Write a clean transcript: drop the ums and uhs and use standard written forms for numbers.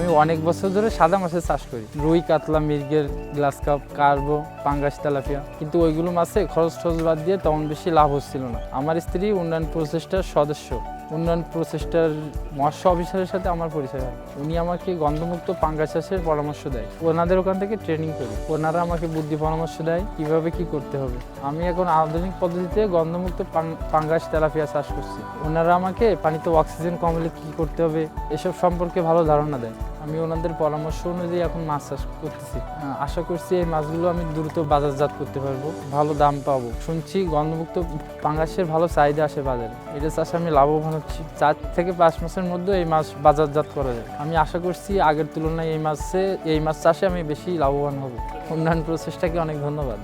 আমি অনেক বছর ধরে সাদা মাছের চাষ করি, রুই, কাতলা, মৃগেল, গ্লাস কাপ, কার্বো, পাঙ্গাস, তেলাপিয়া। কিন্তু ওইগুলো মাছে খরচ বাদ দিয়ে তেমন বেশি লাভ হচ্ছিল না। আমার স্ত্রী উন্নয়ন প্রচেষ্টার সদস্য, উন্নয়ন প্রচেষ্টার মৎস্য অফিসারের সাথে আমার পরিচয় হয়। উনি আমাকে গন্ধমুক্ত পাঙ্গাস চাষের পরামর্শ দেয়, ওনাদের ওখান থেকে ট্রেনিং করি। ওনারা আমাকে বুদ্ধি পরামর্শ দেয় কিভাবে কি করতে হবে। আমি এখন আধুনিক পদ্ধতিতে গন্ধমুক্ত পাঙ্গাস, তেলাপিয়া চাষ করছি। ওনারা আমাকে পানিতে অক্সিজেন কমলে কি করতে হবে এসব সম্পর্কে ভালো ধারণা দেয়। আমি ওনাদের পরামর্শ অনুযায়ী এখন মাছ চাষ করতেছি। আশা করছি এই মাছগুলো আমি দ্রুত বাজারজাত করতে পারবো, ভালো দাম পাবো। শুনছি গন্ধমুক্ত পাঙ্গাসের ভালো চাহিদা আসে বাজারে, এটা চাষে আমি লাভবান হচ্ছি। 4 থেকে 5 মাসের মধ্যে এই মাছ বাজারজাত করা যায়। আমি আশা করছি আগের তুলনায় এই মাছ চাষে আমি বেশি লাভবান হব। উন্নয়ন প্রচেষ্টাকে অনেক ধন্যবাদ।